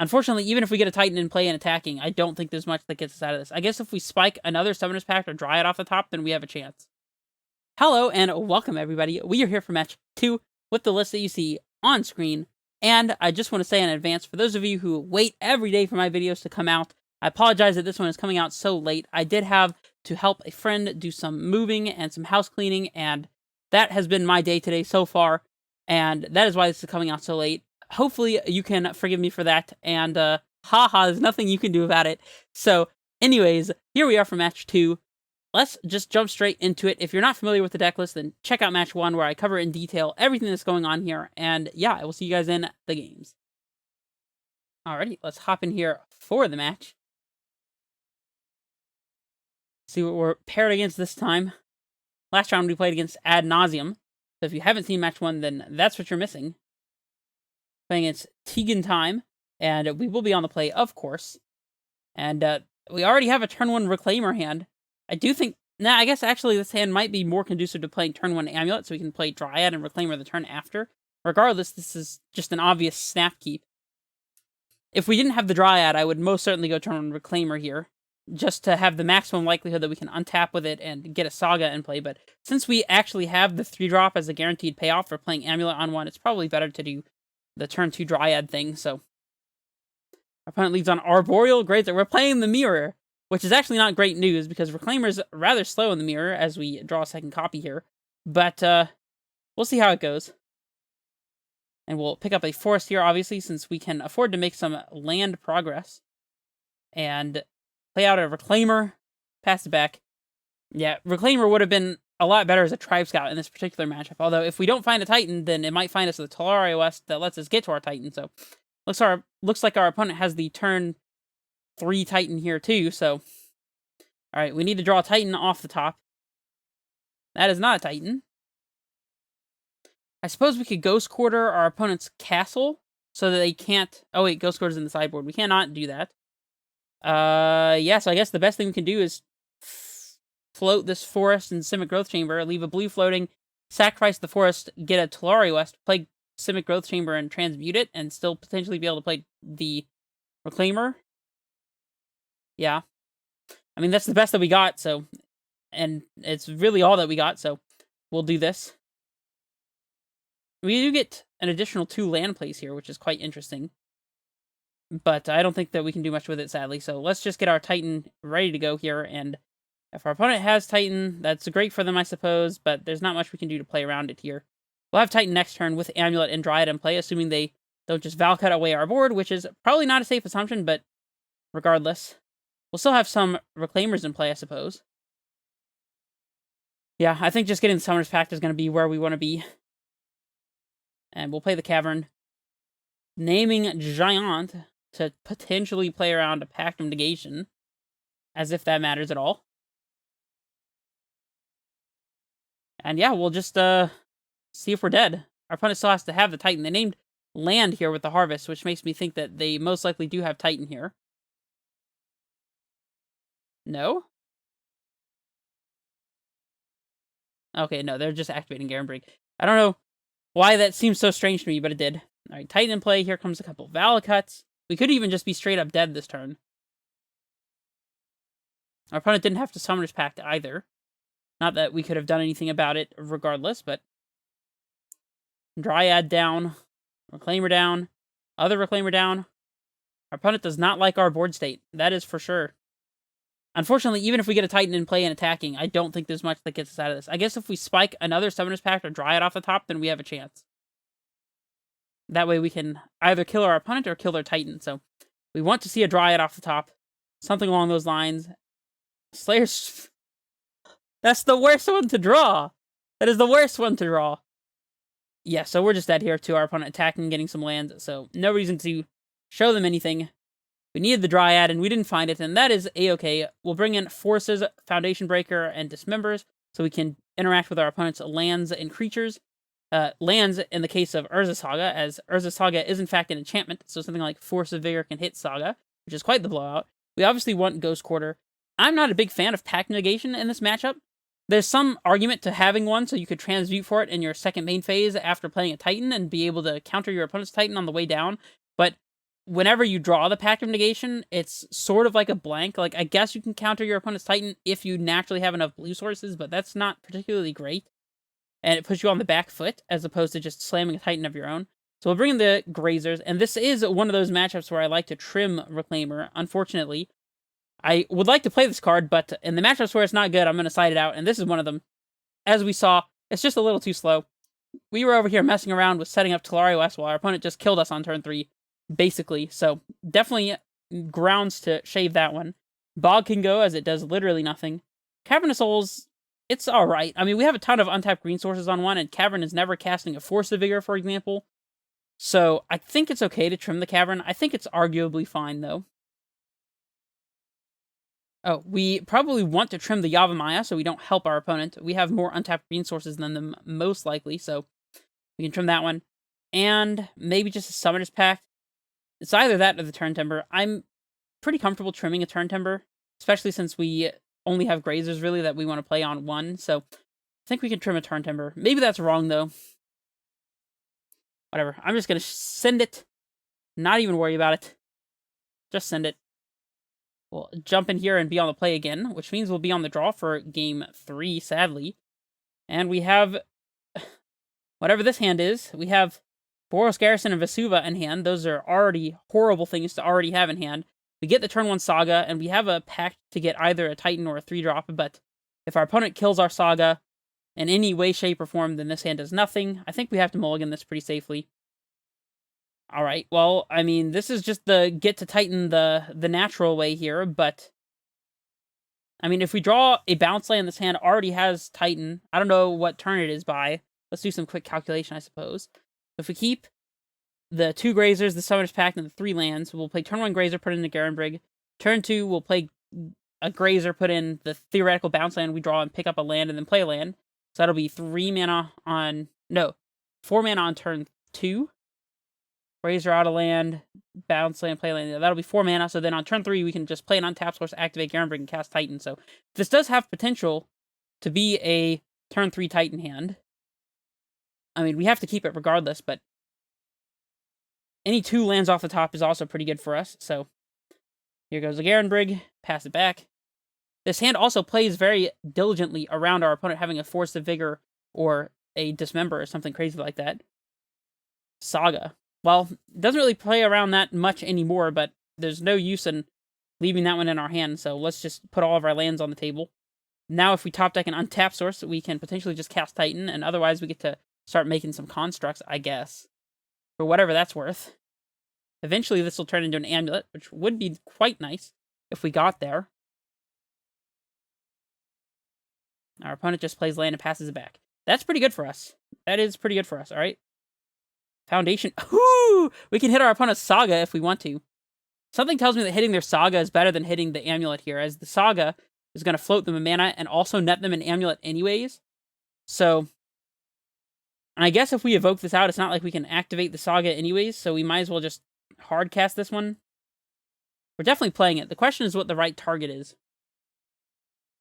Unfortunately, even if we get a Titan in play and attacking, I don't think there's much that gets us out of this. I guess if we spike another Summoner's Pact or Dryad off the top, then we have a chance. Hello, and welcome, everybody. We are here for match 2 with the list that you see on screen. And I just want to say in advance, for those of you who wait every day for my videos to come out, I apologize that this one is coming out so late. I did have to help a friend do some moving and some house cleaning, and that has been my day today so far, and that is why this is coming out so late. Hopefully you can forgive me for that, and haha, there's nothing you can do about it. So anyways, here we are for match 2. Let's just jump straight into it. If you're not familiar with the deck list, then check out match 1 where I cover in detail everything that's going on here, and yeah, I will see you guys in the games. Alrighty, let's hop in here for the match. See what we're paired against this time. Last round we played against Ad Nauseam, so if you haven't seen match 1, then that's what you're missing. Playing against Tegan Time, and we will be on the play, of course. And we already have a turn 1 Reclaimer hand. I do think, I guess actually this hand might be more conducive to playing turn 1 Amulet, so we can play Dryad and Reclaimer the turn after. Regardless, this is just an obvious snap keep. If we didn't have the Dryad, I would most certainly go turn 1 Reclaimer here, just to have the maximum likelihood that we can untap with it and get a Saga in play. But since we actually have the 3-drop as a guaranteed payoff for playing Amulet on 1, it's probably better to do the turn 2 Dryad thing, so our opponent leads on Arboreal. Great that we're playing the Mirror, which is actually not great news because Reclaimer's rather slow in the Mirror as we draw a second copy here. But we'll see how it goes. And we'll pick up a Forest here, obviously, since we can afford to make some land progress. And play out a Reclaimer, pass it back. Yeah, Reclaimer would have been a lot better as a Tribe Scout in this particular matchup. Although, if we don't find a Titan, then it might find us the Tolaria West that lets us get to our Titan. So, looks like our opponent has the turn 3 Titan here too. So, alright, we need to draw a Titan off the top. That is not a Titan. I suppose we could Ghost Quarter our opponent's castle so that they can't... Oh wait, Ghost Quarter's in the sideboard. We cannot do that. Yeah, so I guess the best thing we can do is float this Forest in Simic Growth Chamber, leave a blue floating, sacrifice the Forest, get a Tolaria West, play Simic Growth Chamber and transmute it, and still potentially be able to play the Reclaimer. Yeah. I mean, that's the best that we got, so... And it's really all that we got, so we'll do this. We do get an additional 2 land plays here, which is quite interesting. But I don't think that we can do much with it, sadly. So let's just get our Titan ready to go here. And if our opponent has Titan, that's great for them, I suppose. But there's not much we can do to play around it here. We'll have Titan next turn with Amulet and Dryad in play, assuming they don't just Valcut away our board, which is probably not a safe assumption, but regardless. We'll still have some Reclaimers in play, I suppose. Yeah, I think just getting the Summoner's Pact is going to be where we want to be. And we'll play the Cavern. Naming Giant to potentially play around a Pact of Negation. As if that matters at all. And yeah, we'll just see if we're dead. Our opponent still has to have the Titan. They named land here with the Harvest, which makes me think that they most likely do have Titan here. No? Okay, no, they're just activating Garenbrig. I don't know why that seems so strange to me, but it did. Alright, Titan in play. Here comes a couple Valacuts. We could even just be straight up dead this turn. Our opponent didn't have to Summoner's Pact either. Not that we could have done anything about it regardless, but... Dryad down. Reclaimer down. Other Reclaimer down. Our opponent does not like our board state. That is for sure. Unfortunately, even if we get a Titan in play and attacking, I don't think there's much that gets us out of this. I guess if we spike another Summoner's Pact or Dryad off the top, then we have a chance. That way we can either kill our opponent or kill their Titan. So we want to see a Dryad off the top. Something along those lines. Slayer's... That's the worst one to draw! That is the worst one to draw. Yeah, so we're just dead here to our opponent attacking, getting some lands. So no reason to show them anything. We needed the Dryad, and we didn't find it, and that is A-okay. We'll bring in Forces, Foundation Breaker, and Dismembers, so we can interact with our opponent's lands and creatures. Lands in the case of Urza Saga, as Urza Saga is in fact an enchantment, so something like Force of Vigor can hit Saga, which is quite the blowout. We obviously want Ghost Quarter. I'm not a big fan of Pact Negation in this matchup. There's some argument to having one, so you could transmute for it in your second main phase after playing a Titan and be able to counter your opponent's Titan on the way down, but whenever you draw the Pact of Negation, it's sort of like a blank. Like, I guess you can counter your opponent's Titan if you naturally have enough blue sources, but that's not particularly great. And it puts you on the back foot, as opposed to just slamming a Titan of your own. So we'll bring in the Grazers, and this is one of those matchups where I like to trim Reclaimer. Unfortunately, I would like to play this card, but in the matchups where it's not good, I'm going to side it out, and this is one of them. As we saw, it's just a little too slow. We were over here messing around with setting up Telario S while our opponent just killed us on turn 3, basically. So definitely grounds to shave that one. Bog can go, as it does literally nothing. Cavern of Souls, it's alright. I mean, we have a ton of untapped green sources on one, and Cavern is never casting a Force of Vigor, for example. So I think it's okay to trim the Cavern. I think it's arguably fine, though. Oh, we probably want to trim the Yavimaya so we don't help our opponent. We have more untapped green sources than them, most likely, so we can trim that one. And maybe just a Summoner's Pact. It's either that or the Turn Timber. I'm pretty comfortable trimming a Turn Timber, especially since we only have Grazers, really, that we want to play on one, so I think we can trim a Turn Timber. Maybe that's wrong, though. Whatever. I'm just going to send it. Not even worry about it. Just send it. We'll jump in here and be on the play again, which means we'll be on the draw for game 3, sadly. And we have whatever this hand is. We have Boros Garrison and Vesuva in hand. Those are already horrible things to already have in hand. We get the turn 1 Saga, and we have a pact to get either a Titan or a 3-drop, but if our opponent kills our Saga in any way, shape, or form, then this hand does nothing. I think we have to mulligan this pretty safely. Alright, well, I mean, this is just the get to Titan the natural way here, but I mean, if we draw a bounce land, this hand already has Titan. I don't know what turn it is by. Let's do some quick calculation, I suppose. If we keep the 2 Grazers, the Summoner's Pact, and the 3 lands, we'll play turn 1 Grazer, put in the Garenbrig. Turn 2, we'll play a Grazer, put in the theoretical bounce land we draw, and pick up a land, and then play a land. So that'll be 4 mana on turn 2. Grazer out of land, bounce land, play land. That'll be 4 mana, so then on turn 3, we can just play an untapped source, activate Garenbrig, and cast Titan. So this does have potential to be a turn 3 Titan hand. I mean, we have to keep it regardless, but any 2 lands off the top is also pretty good for us. So here goes the Garenbrig, pass it back. This hand also plays very diligently around our opponent having a Force of Vigor or a Dismember or something crazy like that. Saga. Well, it doesn't really play around that much anymore, but there's no use in leaving that one in our hand, so let's just put all of our lands on the table. Now, if we top deck an untapped source, we can potentially just cast Titan, and otherwise we get to start making some constructs, I guess. For whatever that's worth. Eventually, this will turn into an amulet, which would be quite nice if we got there. Our opponent just plays land and passes it back. That's pretty good for us. That is pretty good for us, alright? Foundation. Ooh! We can hit our opponent's Saga if we want to. Something tells me that hitting their Saga is better than hitting the Amulet here, as the Saga is going to float them a mana and also net them an Amulet anyways. So, and I guess if we evoke this out, it's not like we can activate the Saga anyways, so we might as well just hardcast this one. We're definitely playing it. The question is what the right target is.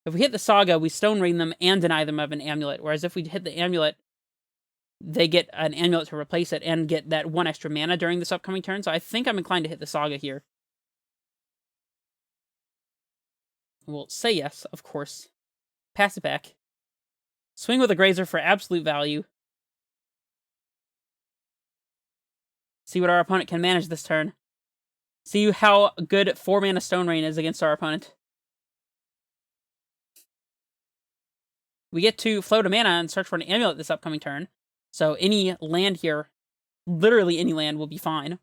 If we hit the Saga, we Stone Rain them and deny them of an Amulet, whereas if we hit the Amulet, they get an Amulet to replace it and get that 1 extra mana during this upcoming turn, so I think I'm inclined to hit the Saga here. We'll say yes, of course. Pass it back. Swing with a Grazer for absolute value. See what our opponent can manage this turn. See how good 4 mana Stone Rain is against our opponent. We get to float a mana and search for an Amulet this upcoming turn. So any land here, literally any land, will be fine.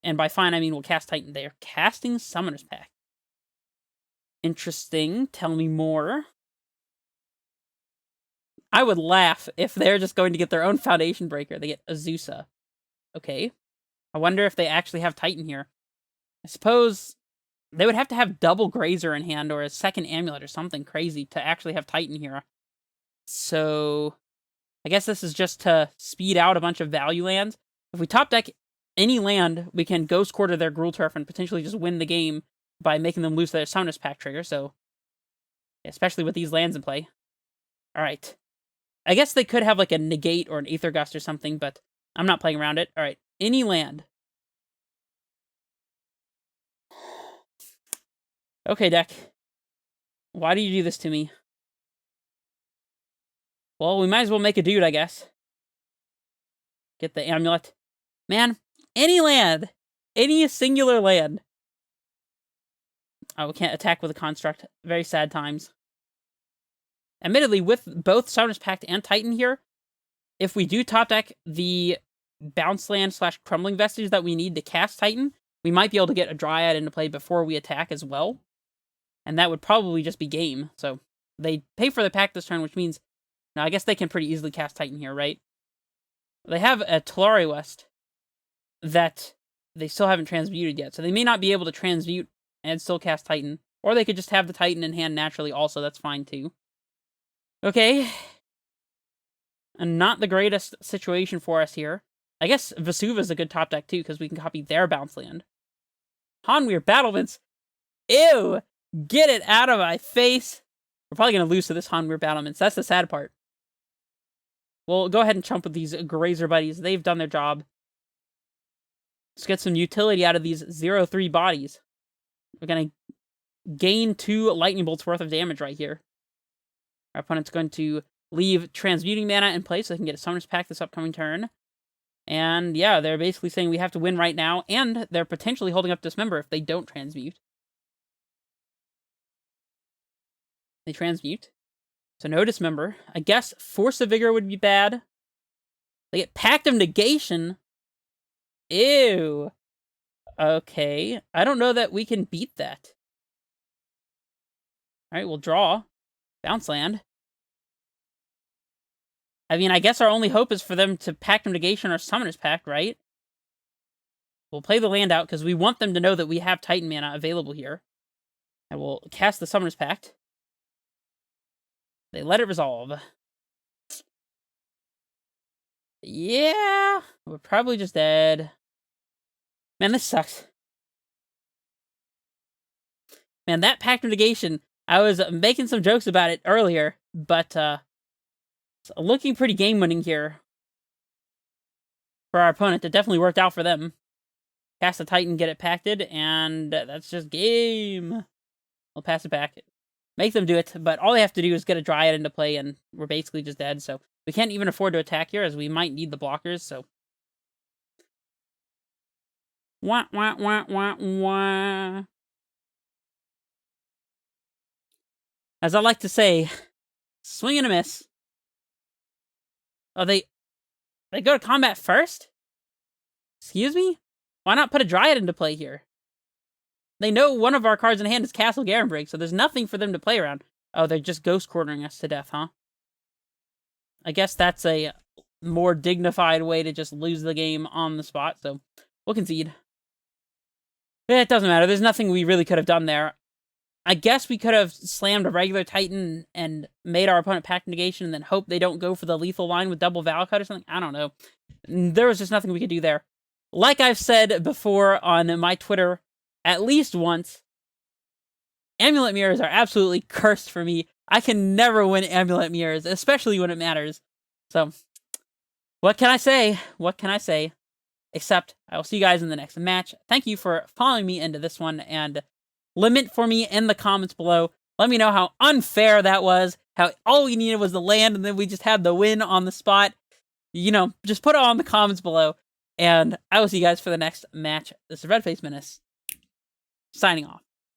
And by fine, I mean we'll cast Titan. They are casting Summoner's Pact. Interesting. Tell me more. I would laugh if they're just going to get their own Foundation Breaker. They get Azusa. Okay. I wonder if they actually have Titan here. I suppose they would have to have double Grazer in hand or a second Amulet or something crazy to actually have Titan here. So I guess this is just to speed out a bunch of value lands. If we top deck any land, we can Ghost Quarter their Gruul Turf and potentially just win the game by making them lose their Summoner's Pact trigger, so especially with these lands in play. Alright. I guess they could have like a Negate or an Aether Gust or something, but I'm not playing around it. Alright, any land. Okay, deck. Why do you do this to me? Well, we might as well make a dude, I guess. Get the amulet. Man, any land. Any singular land. Oh, we can't attack with a construct. Very sad times. Admittedly, with both Summoner's Pact and Titan here, if we do top deck the bounce land / crumbling vestige that we need to cast Titan, we might be able to get a Dryad into play before we attack as well. And that would probably just be game. So they pay for the pack this turn, which means, now I guess they can pretty easily cast Titan here, right? They have a Talari West that they still haven't transmuted yet. So they may not be able to transmute and still cast Titan. Or they could just have the Titan in hand naturally also. That's fine too. Okay. And not the greatest situation for us here. I guess Vesuva's a good top deck too, because we can copy their bounce land. Hanweir Battlements. Ew! Get it out of my face! We're probably going to lose to this Hanweir Battlements. That's the sad part. We'll go ahead and chump with these Grazer buddies. They've done their job. Let's get some utility out of these 0/3 bodies. We're going to gain 2 lightning bolts worth of damage right here. Our opponent's going to leave transmuting mana in place so they can get a Summoner's Pact this upcoming turn. And yeah, they're basically saying we have to win right now, and they're potentially holding up Dismember if they don't transmute. They transmute. So no Dismember. I guess Force of Vigor would be bad. They get Pact of Negation. Ew. Okay. I don't know that we can beat that. Alright, we'll draw. Bounce land. I mean, I guess our only hope is for them to Pact of Negation or Summoner's Pact, right? We'll play the land out because we want them to know that we have Titan mana available here. And we'll cast the Summoner's Pact. They let it resolve. Yeah, we're probably just dead. Man, this sucks. Man, that Pact of Negation, I was making some jokes about it earlier, but it's looking pretty game-winning here for our opponent. It definitely worked out for them. Cast the Titan, get it pacted, and that's just game. We'll pass it back. Make them do it, but all they have to do is get a Dryad into play, and we're basically just dead, so we can't even afford to attack here, as we might need the blockers, so... Wah, wah, wah, wah, wah. As I like to say, swing and a miss. Oh, they go to combat first? Excuse me? Why not put a Dryad into play here? They know one of our cards in hand is Castle Garenbrig, so there's nothing for them to play around. Oh, they're just ghost quartering us to death, huh? I guess that's a more dignified way to just lose the game on the spot, so we'll concede. It doesn't matter. There's nothing we really could have done there. I guess we could have slammed a regular Titan and made our opponent Pact Negation and then hope they don't go for the lethal line with double Valakut or something. I don't know. There was just nothing we could do there. Like I've said before on my Twitter at least once, Amulet Mirrors are absolutely cursed for me. I can never win Amulet Mirrors, especially when it matters. So, what can I say? What can I say? Except, I will see you guys in the next match. Thank you for following me into this one, and lament for me in the comments below. Let me know how unfair that was, how all we needed was the land, and then we just had the win on the spot. You know, just put it all in the comments below, and I will see you guys for the next match. This is Redface Menace, signing off.